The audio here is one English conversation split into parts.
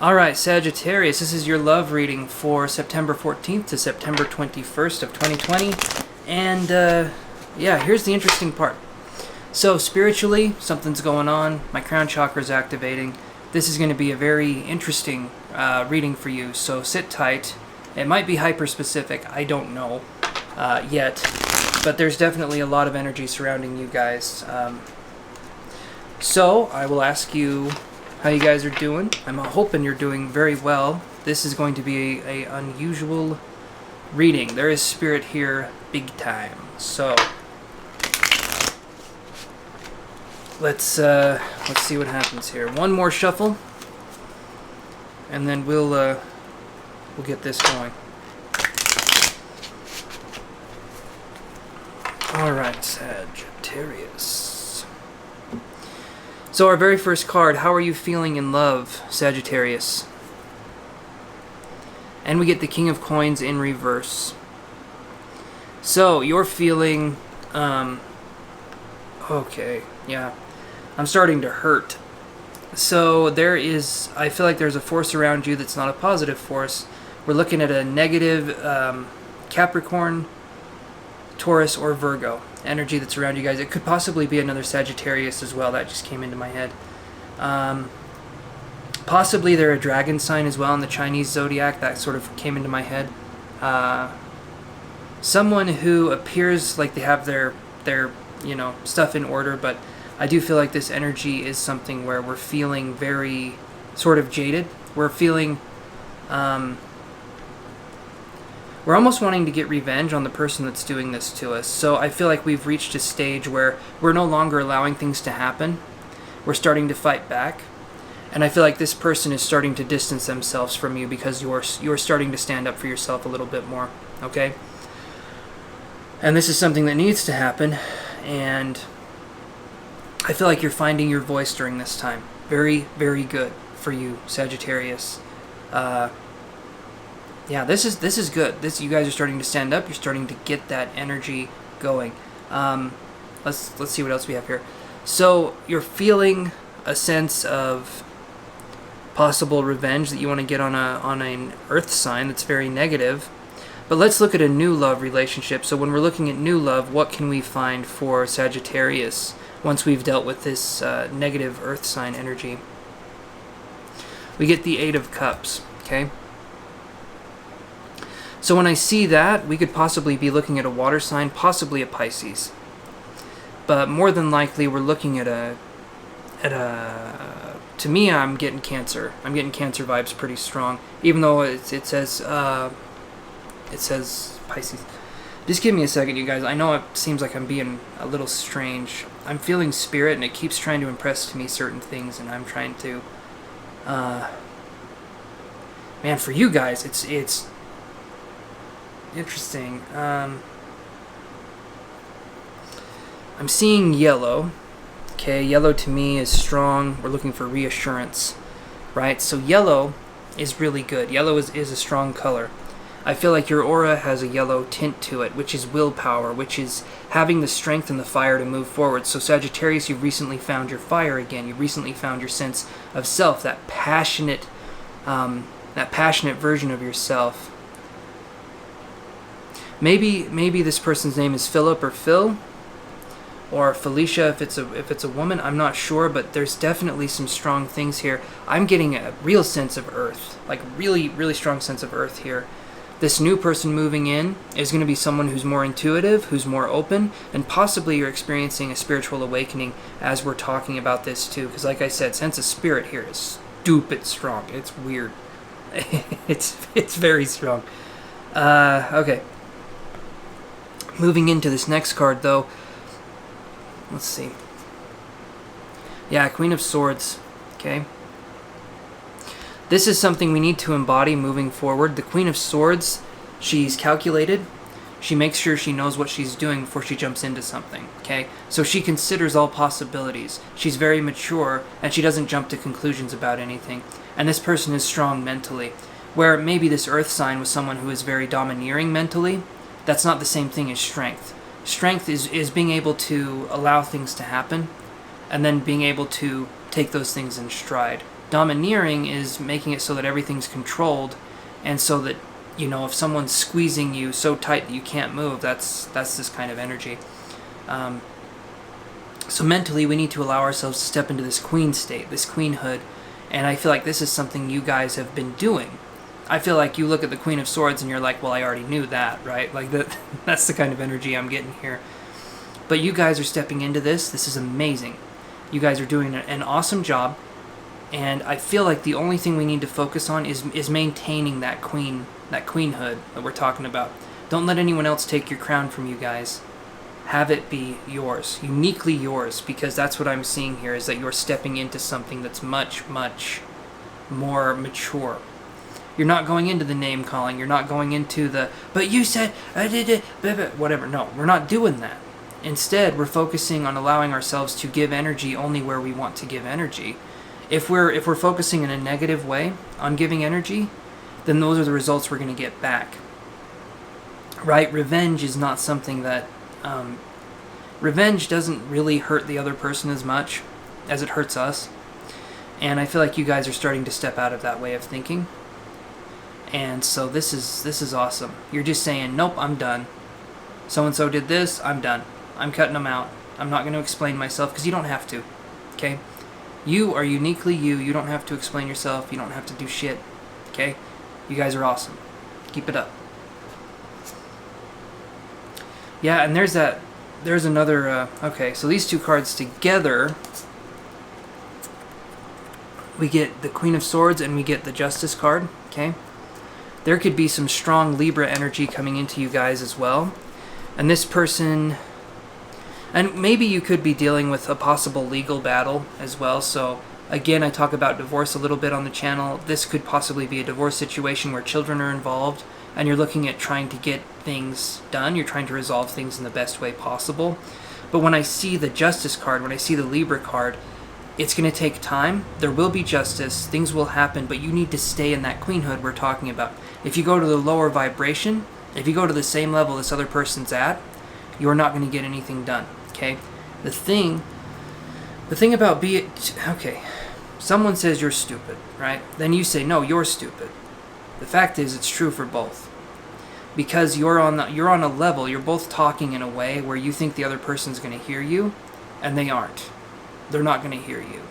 Alright, Sagittarius, this is your love reading for September 14th to September 21st of 2020. And, yeah, here's the interesting part. So, spiritually, something's going on. My crown chakra is activating. This is going to be a very interesting reading for you, so sit tight. It might be hyper-specific, I don't know yet. But there's definitely a lot of energy surrounding you guys. So, I will ask you how you guys are doing. I'm hoping you're doing very well. This is going to be a unusual reading. There is spirit here big time. So let's see what happens here. One more shuffle and then we'll get this going. All right, Sagittarius. So our very first card, how are you feeling in love, Sagittarius? And we get the King of Coins in reverse. So you're feeling, okay, yeah, I'm starting to hurt. So I feel like there's a force around you that's not a positive force. We're looking at a negative Capricorn, Taurus, or Virgo energy that's around you guys. It could possibly be another Sagittarius as well. That just came into my head. Possibly they're a dragon sign as well in the Chinese zodiac. That sort of came into my head. Someone who appears like they have their stuff in order, but I do feel like this energy is something where we're feeling very sort of jaded. We're feeling we're almost wanting to get revenge on the person that's doing this to us. So I feel like we've reached a stage where we're no longer allowing things to happen. We're starting to fight back. And I feel like this person is starting to distance themselves from you because you're starting to stand up for yourself a little bit more. Okay? And this is something that needs to happen. And I feel like you're finding your voice during this time. Very, very good for you, Sagittarius. Yeah, this is good. You guys are starting to stand up. You're starting to get that energy going. Let's see what else we have here. So you're feeling a sense of possible revenge that you want to get on an earth sign that's very negative. But let's look at a new love relationship. So when we're looking at new love, what can we find for Sagittarius once we've dealt with this negative earth sign energy? We get the Eight of Cups. Okay. So when I see that, we could possibly be looking at a water sign, possibly a Pisces. But more than likely, we're looking at to me, I'm getting Cancer. I'm getting Cancer vibes pretty strong, even though it says Pisces. Just give me a second, you guys. I know it seems like I'm being a little strange. I'm feeling spirit, and it keeps trying to impress to me certain things, and I'm trying to, man, for you guys, it's interesting. I'm seeing yellow. Okay, yellow to me is strong. We're looking for reassurance, right? So yellow is really good. Yellow is a strong color. I feel like your aura has a yellow tint to it, which is willpower, which is having the strength and the fire to move forward. So Sagittarius, you've recently found your fire again. You've recently found your sense of self, that passionate version of yourself. Maybe this person's name is Philip or Phil, or Felicia if it's a woman. I'm not sure, but there's definitely some strong things here. I'm getting a real sense of earth, like really, really strong sense of earth here. This new person moving in is going to be someone who's more intuitive, who's more open, and possibly you're experiencing a spiritual awakening as we're talking about this too. Because like I said, sense of spirit here is stupid strong. It's weird. it's very strong. Okay. Moving into this next card, though, let's see. Yeah, Queen of Swords. Okay. This is something we need to embody moving forward. The Queen of Swords, she's calculated. She makes sure she knows what she's doing before she jumps into something. Okay. So she considers all possibilities. She's very mature, and she doesn't jump to conclusions about anything. And this person is strong mentally. Where maybe this Earth sign was someone who is very domineering mentally. That's not the same thing as strength. Strength is being able to allow things to happen and then being able to take those things in stride. Domineering is making it so that everything's controlled, and so that, you know, if someone's squeezing you so tight that you can't move, that's this kind of energy. So mentally, we need to allow ourselves to step into this queen state, this queenhood, and I feel like this is something you guys have been doing. I feel like you look at the Queen of Swords and you're like, well, I already knew that, right? Like that's the kind of energy I'm getting here. But you guys are stepping into this. This is amazing. You guys are doing an awesome job, and I feel like the only thing we need to focus on is maintaining that queenhood that we're talking about. Don't let anyone else take your crown from you guys. Have it be yours, uniquely yours, because that's what I'm seeing here, is that you're stepping into something that's much, much more mature. You're not going into the name calling. You're not going into the, but you said, I did it, whatever. No, we're not doing that. Instead, we're focusing on allowing ourselves to give energy only where we want to give energy. If we're focusing in a negative way on giving energy, then those are the results we're going to get back. Right? Revenge is not something that... revenge doesn't really hurt the other person as much as it hurts us. And I feel like you guys are starting to step out of that way of thinking. And so this is awesome. You're just saying, nope, I'm done. So-and-so did this, I'm done. I'm cutting them out. I'm not going to explain myself, because you don't have to. Okay? You are uniquely you. You don't have to explain yourself. You don't have to do shit. Okay? You guys are awesome. Keep it up. Yeah, and there's another, okay, so these two cards together, we get the Queen of Swords and we get the Justice card, okay? There could be some strong Libra energy coming into you guys as well. And this person, and maybe you could be dealing with a possible legal battle as well. So again, I talk about divorce a little bit on the channel. This could possibly be a divorce situation where children are involved, and you're looking at trying to get things done. You're trying to resolve things in the best way possible. But when I see the Justice card, when I see the Libra card, it's going to take time. There will be justice. Things will happen, but you need to stay in that queenhood we're talking about. If you go to the lower vibration, if you go to the same level this other person's at, you're not going to get anything done, okay? The thing about okay, someone says you're stupid, right? Then you say, no, you're stupid. The fact is, it's true for both. Because you're on a level, you're both talking in a way where you think the other person's going to hear you, and they aren't. They're not going to hear you.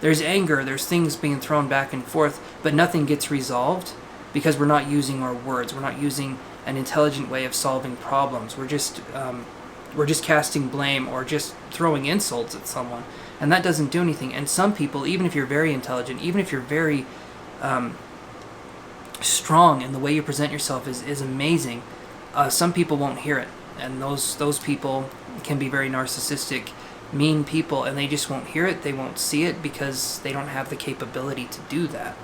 There's anger, there's things being thrown back and forth, but nothing gets resolved because we're not using our words. We're not using an intelligent way of solving problems. We're just casting blame or just throwing insults at someone, and that doesn't do anything. And some people, even if you're very intelligent, even if you're very strong and the way you present yourself is amazing, some people won't hear it, and those people can be very narcissistic, mean people, and they just won't hear it, they won't see it, because they don't have the capability to do that.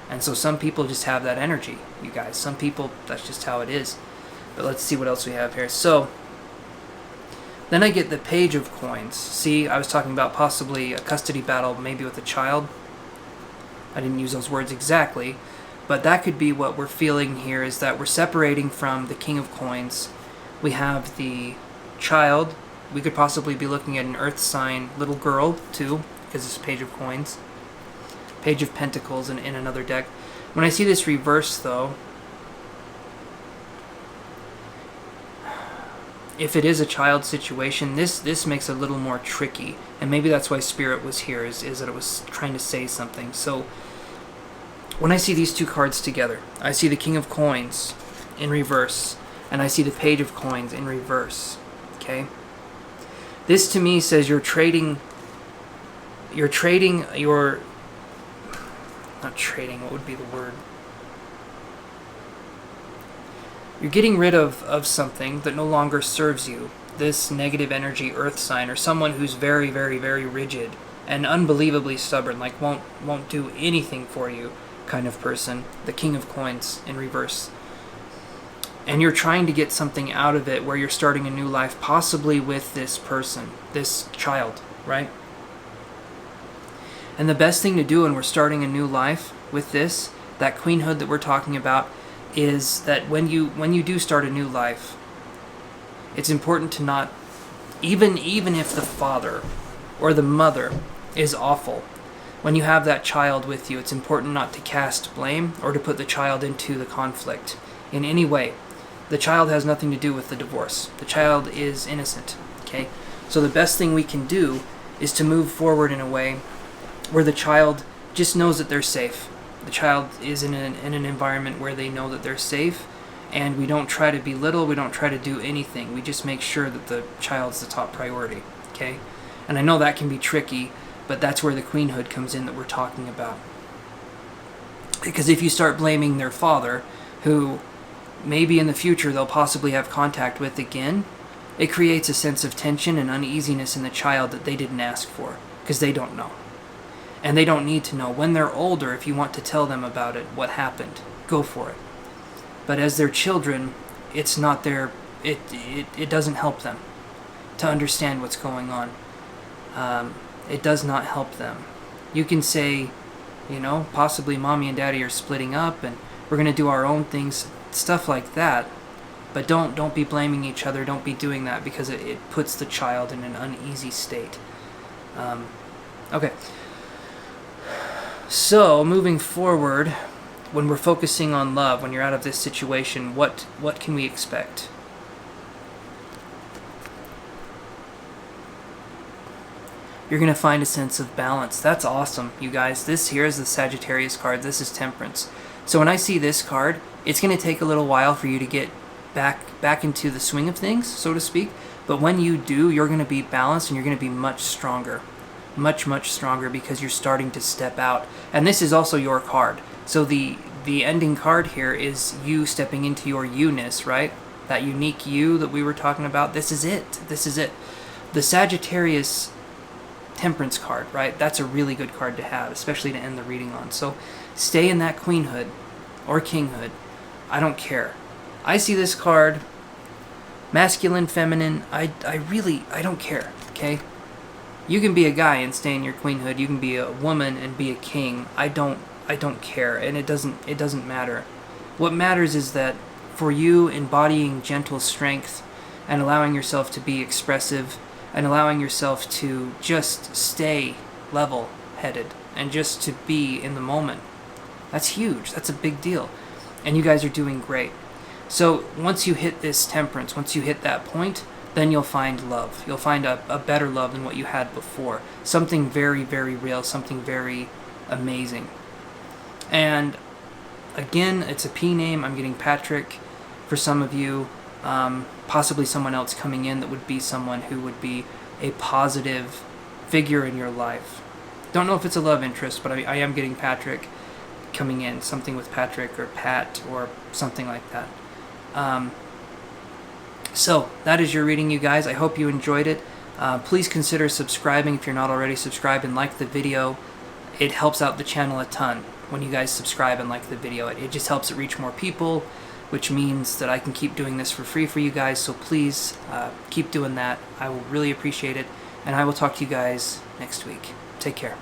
And so some people just have that energy, you guys. Some people, that's just how it is. But let's see what else we have here. So then I get the Page of Coins. See, I was talking about possibly a custody battle, maybe with a child. I didn't use those words exactly, but that could be what we're feeling here, is that we're separating from the King of Coins. We have the child. We could possibly be looking at an earth sign little girl, too, because it's Page of Coins. Page of Pentacles in another deck. When I see this reverse, though, if it is a child situation, this makes it a little more tricky. And maybe that's why Spirit was here, is that it was trying to say something. So when I see these two cards together, I see the King of Coins in reverse, and I see the Page of Coins in reverse. Okay? This to me says you're trading your... Not trading, what would be the word? You're getting rid of something that no longer serves you. This negative energy earth sign, or someone who's very, very, very rigid and unbelievably stubborn, like won't do anything for you kind of person. The King of Coins in reverse. And you're trying to get something out of it where you're starting a new life, possibly with this person, this child, right? And the best thing to do when we're starting a new life with this, that queenhood that we're talking about, is that when you do start a new life, it's important to not, even if the father or the mother is awful, when you have that child with you, it's important not to cast blame or to put the child into the conflict in any way. The child has nothing to do with the divorce. The child is innocent, okay? So the best thing we can do is to move forward in a way where the child just knows that they're safe. The child is in an environment where they know that they're safe, and we don't try to belittle, we don't try to do anything. We just make sure that the child's the top priority, okay? And I know that can be tricky, but that's where the queenhood comes in that we're talking about. Because if you start blaming their father, who maybe in the future they'll possibly have contact with again, it creates a sense of tension and uneasiness in the child that they didn't ask for, because they don't know. And they don't need to know. When they're older, if you want to tell them about it, what happened, go for it. But as their children, it's not their, it doesn't help them to understand what's going on. It does not help them. You can say, possibly mommy and daddy are splitting up and we're going to do our own things, stuff like that. But don't be blaming each other. Don't be doing that, because it puts the child in an uneasy state. Okay. So, moving forward, when we're focusing on love, when you're out of this situation, what can we expect? You're going to find a sense of balance. That's awesome, you guys. This here is the Sagittarius card. This is Temperance. So when I see this card, it's going to take a little while for you to get back into the swing of things, so to speak. But when you do, you're going to be balanced and you're going to be much stronger. Much stronger, because you're starting to step out. And this is also your card. So the ending card here is you stepping into your you-ness, right? That unique you that we were talking about. This is it. This is it. The Sagittarius Temperance card, right? That's a really good card to have, especially to end the reading on. So stay in that queenhood or kinghood. I don't care. I see this card, masculine, feminine, I don't care, okay? You can be a guy and stay in your queenhood. You can be a woman and be a king. I don't care, and it doesn't matter. What matters is that for you, embodying gentle strength and allowing yourself to be expressive and allowing yourself to just stay level-headed and just to be in the moment. That's huge. That's a big deal. And you guys are doing great. So once you hit this temperance, once you hit that point, then you'll find love. You'll find a better love than what you had before. Something very, very real, something very amazing. And again, it's a P name. I'm getting Patrick for some of you. Possibly someone else coming in that would be someone who would be a positive figure in your life. Don't know if it's a love interest, but I am getting Patrick coming in. Something with Patrick or Pat or something like that. So that is your reading, you guys. I hope you enjoyed it. Please consider subscribing if you're not already subscribed, and like the video. It helps out the channel a ton when you guys subscribe and like the video. It just helps it reach more people, which means that I can keep doing this for free for you guys. So please keep doing that. I will really appreciate it. And I will talk to you guys next week. Take care.